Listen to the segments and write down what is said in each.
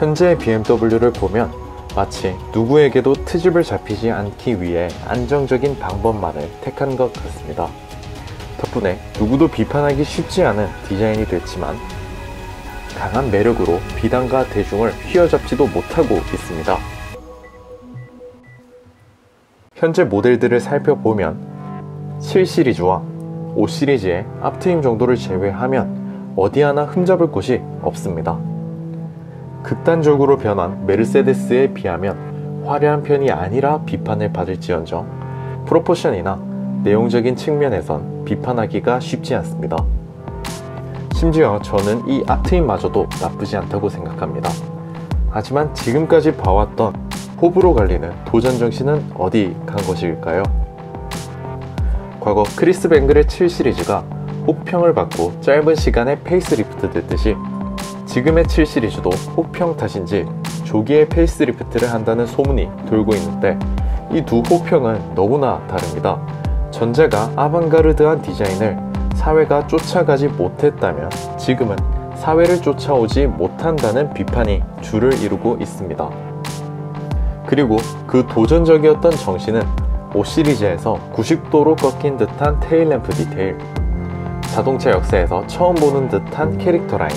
현재의 BMW를 보면 마치 누구에게도 트집을 잡히지 않기 위해 안정적인 방법만을 택한 것 같습니다. 덕분에 누구도 비판하기 쉽지 않은 디자인이 됐지만 강한 매력으로 비단과 대중을 휘어잡지도 못하고 있습니다. 현재 모델들을 살펴보면 7시리즈와 5시리즈의 앞트임 정도를 제외하면 어디 하나 흠잡을 곳이 없습니다. 극단적으로 변한 메르세데스에 비하면 화려한 편이 아니라 비판을 받을지언정 프로포션이나 내용적인 측면에선 비판하기가 쉽지 않습니다. 심지어 저는 이 앞트임마저도 나쁘지 않다고 생각합니다. 하지만 지금까지 봐왔던 호불호 갈리는 도전 정신은 어디 간 것일까요? 과거 크리스 뱅글의 7시리즈가 혹평을 받고 짧은 시간에 페이스리프트 됐듯이 지금의 7시리즈도 혹평 탓인지 조기에 페이스리프트를 한다는 소문이 돌고 있는데 이 두 혹평은 너무나 다릅니다. 전자가 아방가르드한 디자인을 사회가 쫓아가지 못했다면 지금은 사회를 쫓아오지 못한다는 비판이 주를 이루고 있습니다. 그리고 그 도전적이었던 정신은 5시리즈에서 90도로 꺾인 듯한 테일램프 디테일, 자동차 역사에서 처음 보는 듯한 캐릭터 라인,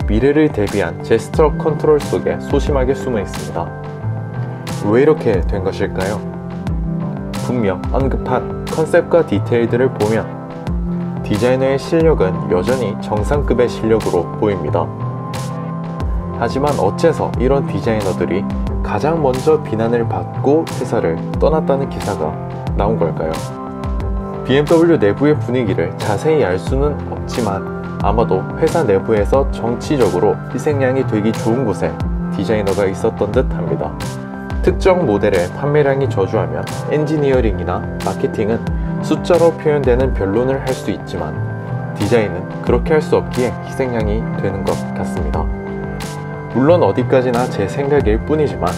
미래를 대비한 제스처 컨트롤 속에 소심하게 숨어 있습니다. 왜 이렇게 된 것일까요? 분명 언급한 컨셉과 디테일들을 보면 디자이너의 실력은 여전히 정상급의 실력으로 보입니다. 하지만 어째서 이런 디자이너들이 가장 먼저 비난을 받고 회사를 떠났다는 기사가 나온 걸까요? BMW 내부의 분위기를 자세히 알 수는 없지만 아마도 회사 내부에서 정치적으로 희생양이 되기 좋은 곳에 디자이너가 있었던 듯 합니다. 특정 모델의 판매량이 저조하면 엔지니어링이나 마케팅은 숫자로 표현되는 변론을 할 수 있지만 디자인은 그렇게 할 수 없기에 희생양이 되는 것 같습니다. 물론 어디까지나 제 생각일 뿐이지만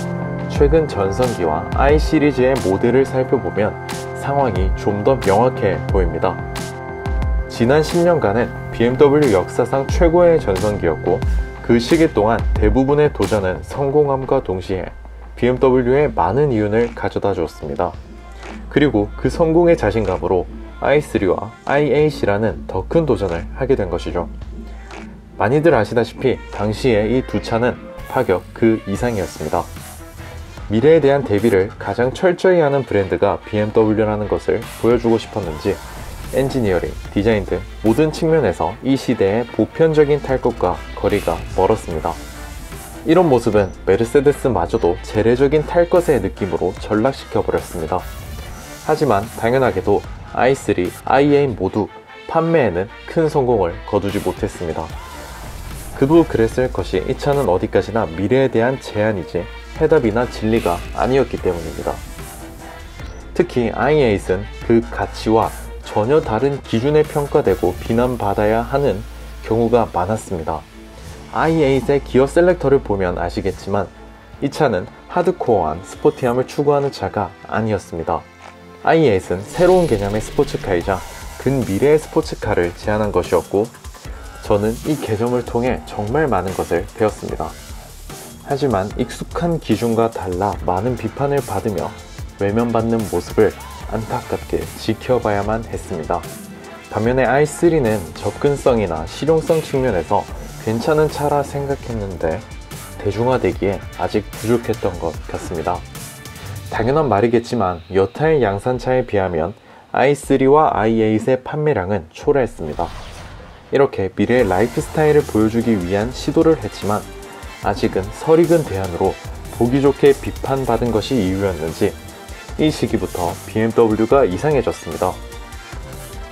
최근 전성기와 i 시리즈의 모델을 살펴보면 상황이 좀 더 명확해 보입니다. 지난 10년간은 BMW 역사상 최고의 전성기였고 그 시기 동안 대부분의 도전은 성공함과 동시에 BMW에 많은 이윤을 가져다 주었습니다. 그리고 그 성공의 자신감으로 i3와 i8이라는 더 큰 도전을 하게 된 것이죠. 많이들 아시다시피 당시에 이 두 차는 파격 그 이상이었습니다. 미래에 대한 대비를 가장 철저히 하는 브랜드가 BMW라는 것을 보여주고 싶었는지 엔지니어링, 디자인 등 모든 측면에서 이 시대의 보편적인 탈 것과 거리가 멀었습니다. 이런 모습은 메르세데스마저도 재래적인 탈 것의 느낌으로 전락시켜버렸습니다. 하지만 당연하게도 i3, i8 모두 판매에는 큰 성공을 거두지 못했습니다. 그도 그랬을 것이 이 차는 어디까지나 미래에 대한 제안이지 해답이나 진리가 아니었기 때문입니다. 특히 i8은 그 가치와 전혀 다른 기준에 평가되고 비난받아야 하는 경우가 많았습니다. i8의 기어 셀렉터를 보면 아시겠지만 이 차는 하드코어한 스포티함을 추구하는 차가 아니었습니다. i8은 새로운 개념의 스포츠카이자 근미래의 스포츠카를 제안한 것이었고 저는 이 개념을 통해 정말 많은 것을 배웠습니다. 하지만 익숙한 기준과 달라 많은 비판을 받으며 외면받는 모습을 안타깝게 지켜봐야만 했습니다. 반면에 i3는 접근성이나 실용성 측면에서 괜찮은 차라 생각했는데 대중화되기에 아직 부족했던 것 같습니다. 당연한 말이겠지만 여타의 양산차에 비하면 i3와 i8의 판매량은 초라했습니다. 이렇게 미래의 라이프 스타일을 보여주기 위한 시도를 했지만 아직은 설익은 대안으로 보기 좋게 비판받은 것이 이유였는지 이 시기부터 BMW가 이상해졌습니다.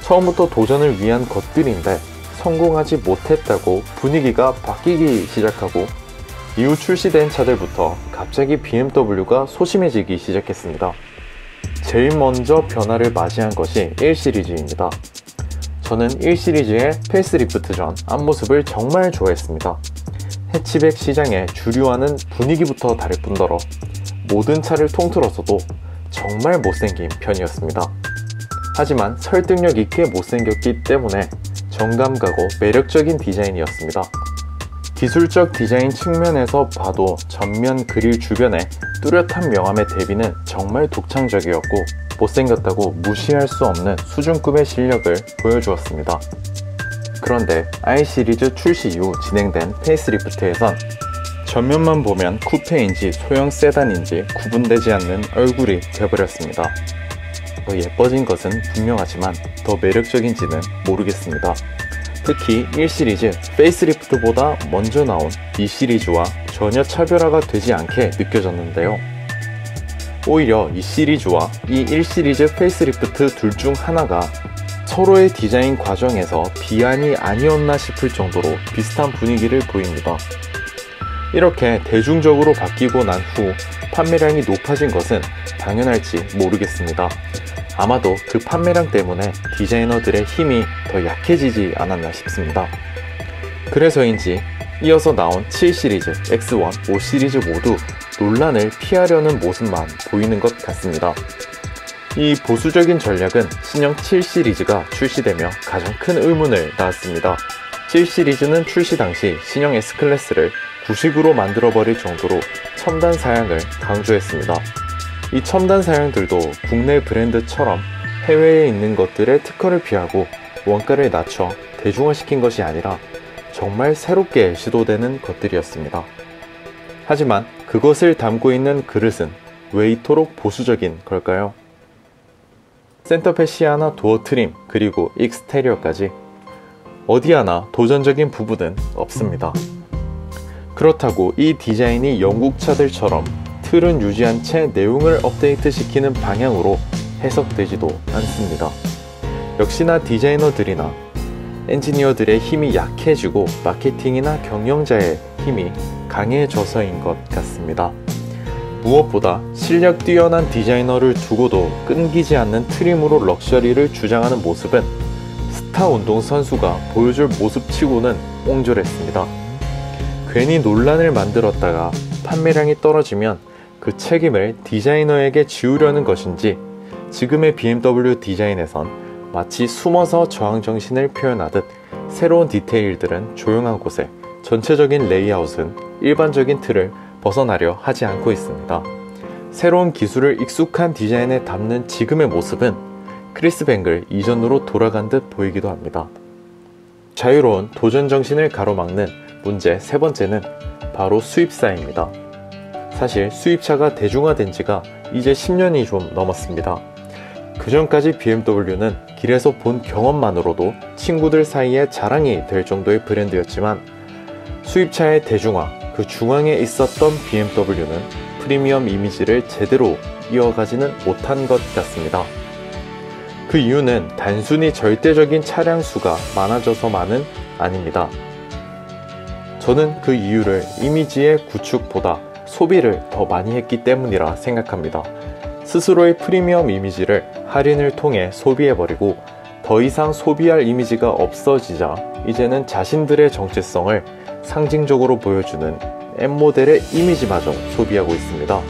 처음부터 도전을 위한 것들인데 성공하지 못했다고 분위기가 바뀌기 시작하고 이후 출시된 차들부터 갑자기 BMW가 소심해지기 시작했습니다. 제일 먼저 변화를 맞이한 것이 1시리즈입니다. 저는 1시리즈의 페이스리프트 전 앞모습을 정말 좋아했습니다. 해치백 시장의 주류와는 분위기부터 다를 뿐더러 모든 차를 통틀어서도 정말 못생긴 편이었습니다. 하지만 설득력 있게 못생겼기 때문에 정감 가고 매력적인 디자인이었습니다. 기술적 디자인 측면에서 봐도 전면 그릴 주변에 뚜렷한 명암의 대비는 정말 독창적이었고 못생겼다고 무시할 수 없는 수준급의 실력을 보여주었습니다. 그런데 i 시리즈 출시 이후 진행된 페이스리프트에선 전면만 보면 쿠페인지 소형 세단인지 구분되지 않는 얼굴이 되어버렸습니다. 더 예뻐진 것은 분명하지만 더 매력적인지는 모르겠습니다. 특히 1시리즈 페이스리프트보다 먼저 나온 2시리즈와 전혀 차별화가 되지 않게 느껴졌는데요. 오히려 2시리즈와 이 1시리즈 페이스리프트 둘 중 하나가 서로의 디자인 과정에서 비안이 아니었나 싶을 정도로 비슷한 분위기를 보입니다. 이렇게 대중적으로 바뀌고 난 후 판매량이 높아진 것은 당연할지 모르겠습니다. 아마도 그 판매량 때문에 디자이너들의 힘이 더 약해지지 않았나 싶습니다. 그래서인지 이어서 나온 7시리즈, X1, 5시리즈 모두 논란을 피하려는 모습만 보이는 것 같습니다. 이 보수적인 전략은 신형 7시리즈가 출시되며 가장 큰 의문을 낳았습니다. 7시리즈는 출시 당시 신형 S클래스를 구식으로 만들어버릴 정도로 첨단 사양을 강조했습니다. 이 첨단 사양들도 국내 브랜드처럼 해외에 있는 것들의 특허를 피하고 원가를 낮춰 대중화시킨 것이 아니라 정말 새롭게 시도되는 것들이었습니다. 하지만 그것을 담고 있는 그릇은 왜 이토록 보수적인 걸까요? 센터페 시야나 도어 트림 그리고 익스테리어까지 어디 하나 도전적인 부분은 없습니다. 그렇다고 이 디자인이 영국 차들처럼 틀은 유지한 채 내용을 업데이트시키는 방향으로 해석되지도 않습니다. 역시나 디자이너들이나 엔지니어들의 힘이 약해지고 마케팅이나 경영자의 힘이 강해져서인 것 같습니다. 무엇보다 실력 뛰어난 디자이너를 두고도 끊기지 않는 트림으로 럭셔리를 주장하는 모습은 스타 운동선수가 보여줄 모습치고는 옹졸했습니다. 괜히 논란을 만들었다가 판매량이 떨어지면 그 책임을 디자이너에게 지우려는 것인지 지금의 BMW 디자인에선 마치 숨어서 저항정신을 표현하듯 새로운 디테일들은 조용한 곳에 전체적인 레이아웃은 일반적인 틀을 벗어나려 하지 않고 있습니다. 새로운 기술을 익숙한 디자인에 담는 지금의 모습은 크리스 뱅글 이전으로 돌아간 듯 보이기도 합니다. 자유로운 도전 정신을 가로막는 문제 세 번째는 바로 수입사입니다. 사실 수입차가 대중화된 지가 이제 10년이 좀 넘었습니다. 그전까지 BMW는 길에서 본 경험만으로도 친구들 사이에 자랑이 될 정도의 브랜드였지만 수입차의 대중화, 그 중앙에 있었던 BMW는 프리미엄 이미지를 제대로 이어가지는 못한 것 같습니다. 그 이유는 단순히 절대적인 차량 수가 많아져서만은 아닙니다. 저는 그 이유를 이미지의 구축보다 소비를 더 많이 했기 때문이라 생각합니다. 스스로의 프리미엄 이미지를 할인을 통해 소비해버리고 더 이상 소비할 이미지가 없어지자 이제는 자신들의 정체성을 상징적으로 보여주는 M모델의 이미지마저 소비하고 있습니다.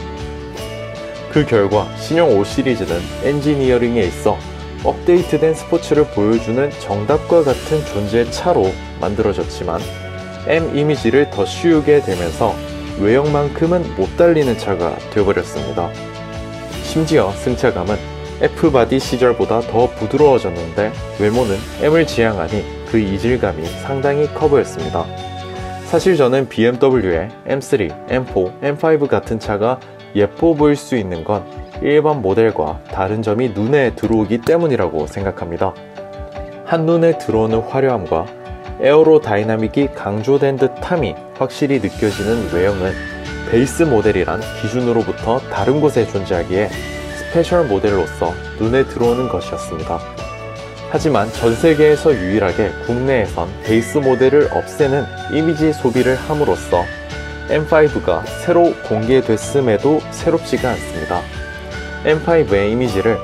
그 결과 신형 5 시리즈는 엔지니어링에 있어 업데이트된 스포츠를 보여주는 정답과 같은 존재의 차로 만들어졌지만 M 이미지를 더 씌우게 되면서 외형만큼은 못 달리는 차가 되어버렸습니다. 심지어 승차감은 F바디 시절보다 더 부드러워졌는데 외모는 M을 지향하니 그 이질감이 상당히 커 보였습니다. 사실 저는 BMW의 M3, M4, M5 같은 차가 예뻐 보일 수 있는 건 일반 모델과 다른 점이 눈에 들어오기 때문이라고 생각합니다. 한눈에 들어오는 화려함과 에어로다이나믹이 강조된 듯함이 확실히 느껴지는 외형은 베이스 모델이란 기준으로부터 다른 곳에 존재하기에 스페셜 모델로서 눈에 들어오는 것이었습니다. 하지만 전 세계에서 유일하게 국내에선 베이스 모델을 없애는 이미지 소비를 함으로써 M5가 새로 공개됐음에도 새롭지가 않습니다. M5의 이미지를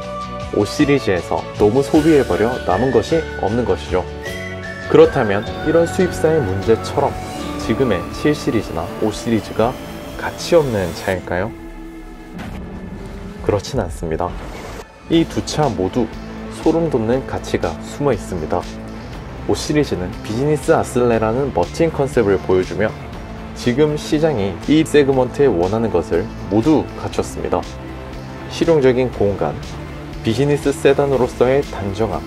5 시리즈에서 너무 소비해버려 남은 것이 없는 것이죠. 그렇다면 이런 수입사의 문제처럼 지금의 7 시리즈나 5 시리즈가 가치 없는 차일까요? 그렇진 않습니다. 이 두 차 모두 소름 돋는 가치가 숨어 있습니다. 5 시리즈는 비즈니스 아슬레라는 멋진 컨셉을 보여주며 지금 시장이 이 세그먼트에 원하는 것을 모두 갖췄습니다. 실용적인 공간, 비즈니스 세단으로서의 단정함,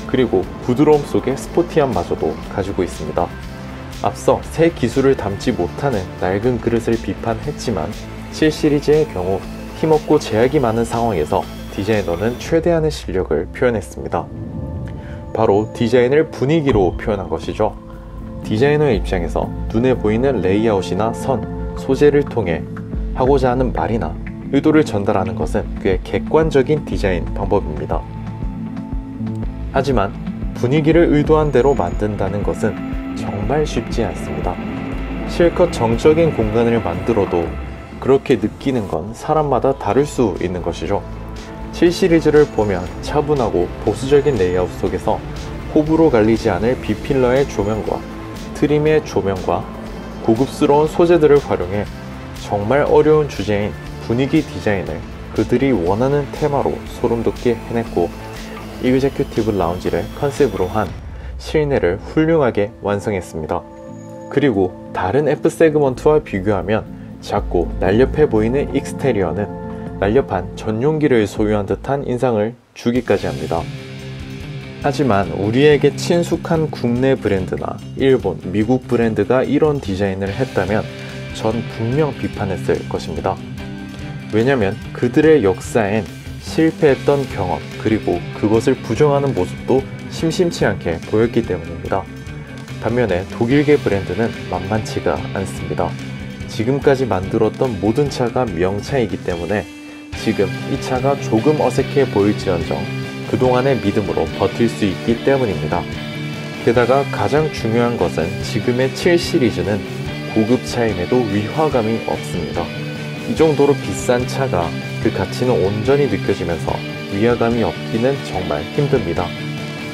그리고 부드러움 속의 스포티함마저도 가지고 있습니다. 앞서 새 기술을 담지 못하는 낡은 그릇을 비판했지만 7 시리즈의 경우 힘없고 제약이 많은 상황에서 디자이너는 최대한의 실력을 표현했습니다. 바로 디자인을 분위기로 표현한 것이죠. 디자이너의 입장에서 눈에 보이는 레이아웃이나 선, 소재를 통해 하고자 하는 말이나 의도를 전달하는 것은 꽤 객관적인 디자인 방법입니다. 하지만 분위기를 의도한 대로 만든다는 것은 정말 쉽지 않습니다. 실컷 정적인 공간을 만들어도 그렇게 느끼는 건 사람마다 다를 수 있는 것이죠. 7 시리즈를 보면 차분하고 보수적인 레이아웃 속에서 호불호 갈리지 않을 B필러의 조명과 트림의 조명과 고급스러운 소재들을 활용해 정말 어려운 주제인 분위기 디자인을 그들이 원하는 테마로 소름돋게 해냈고 이그제큐티브 라운지를 컨셉으로 한 실내를 훌륭하게 완성했습니다. 그리고 다른 F 세그먼트와 비교하면 작고 날렵해 보이는 익스테리어는 날렵한 전용기를 소유한 듯한 인상을 주기까지 합니다. 하지만 우리에게 친숙한 국내 브랜드나 일본, 미국 브랜드가 이런 디자인을 했다면 전 분명 비판했을 것입니다. 왜냐면 그들의 역사엔 실패했던 경험 그리고 그것을 부정하는 모습도 심심치 않게 보였기 때문입니다. 반면에 독일계 브랜드는 만만치가 않습니다. 지금까지 만들었던 모든 차가 명차이기 때문에 지금 이 차가 조금 어색해 보일지언정 그동안의 믿음으로 버틸 수 있기 때문입니다. 게다가 가장 중요한 것은 지금의 7 시리즈는 고급차임에도 위화감이 없습니다. 이 정도로 비싼 차가 그 가치는 온전히 느껴지면서 위화감이 없기는 정말 힘듭니다.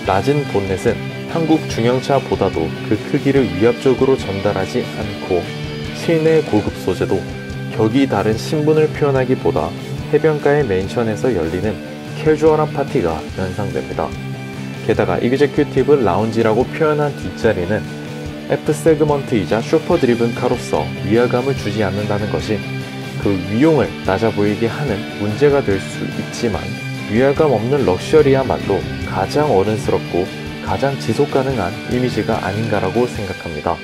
낮은 본넷은 한국 중형차보다도 그 크기를 위압적으로 전달하지 않고 실내 고급 소재도 격이 다른 신분을 표현하기보다 해변가의 맨션에서 열리는 캐주얼한 파티가 연상됩니다. 게다가 이그제큐티브 라운지라고 표현한 뒷자리는 F 세그먼트이자 슈퍼 드리븐 카로서 위화감을 주지 않는다는 것이 그 위용을 낮아 보이게 하는 문제가 될 수 있지만 위화감 없는 럭셔리야말로 가장 어른스럽고 가장 지속 가능한 이미지가 아닌가라고 생각합니다.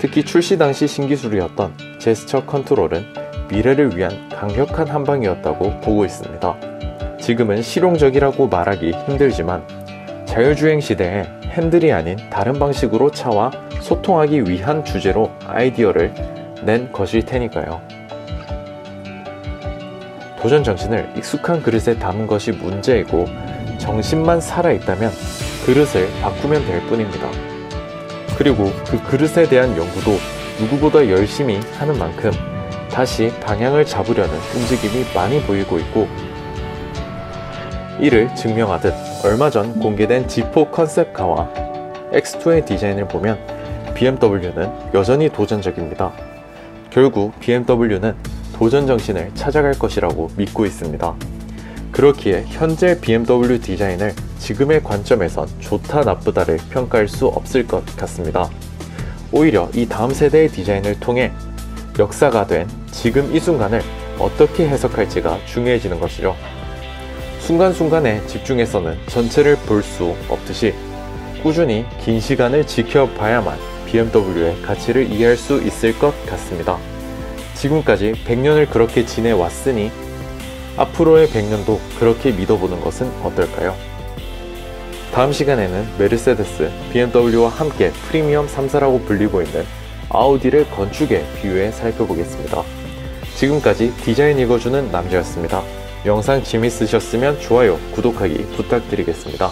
특히 출시 당시 신기술이었던 제스처 컨트롤은 미래를 위한 강력한 한방이었다고 보고 있습니다. 지금은 실용적이라고 말하기 힘들지만 자율주행 시대에 핸들이 아닌 다른 방식으로 차와 소통하기 위한 주제로 아이디어를 낸 것일 테니까요. 도전 정신을 익숙한 그릇에 담은 것이 문제이고 정신만 살아있다면 그릇을 바꾸면 될 뿐입니다. 그리고 그 그릇에 대한 연구도 누구보다 열심히 하는 만큼 다시 방향을 잡으려는 움직임이 많이 보이고 있고 이를 증명하듯 얼마 전 공개된 G4 컨셉카와 X2의 디자인을 보면 BMW는 여전히 도전적입니다. 결국 BMW는 도전 정신을 찾아갈 것이라고 믿고 있습니다. 그렇기에 현재 BMW 디자인을 지금의 관점에선 좋다 나쁘다를 평가할 수 없을 것 같습니다. 오히려 이 다음 세대의 디자인을 통해 역사가 된 지금 이 순간을 어떻게 해석할지가 중요해지는 것이죠. 순간순간에 집중해서는 전체를 볼 수 없듯이 꾸준히 긴 시간을 지켜봐야만 BMW의 가치를 이해할 수 있을 것 같습니다. 지금까지 100년을 그렇게 지내왔으니 앞으로의 100년도 그렇게 믿어보는 것은 어떨까요? 다음 시간에는 메르세데스, BMW와 함께 프리미엄 3사라고 불리고 있는 아우디를 건축에 비유해 살펴보겠습니다. 지금까지 디자인 읽어주는 남자였습니다. 영상 재밌으셨으면 좋아요, 구독하기 부탁드리겠습니다.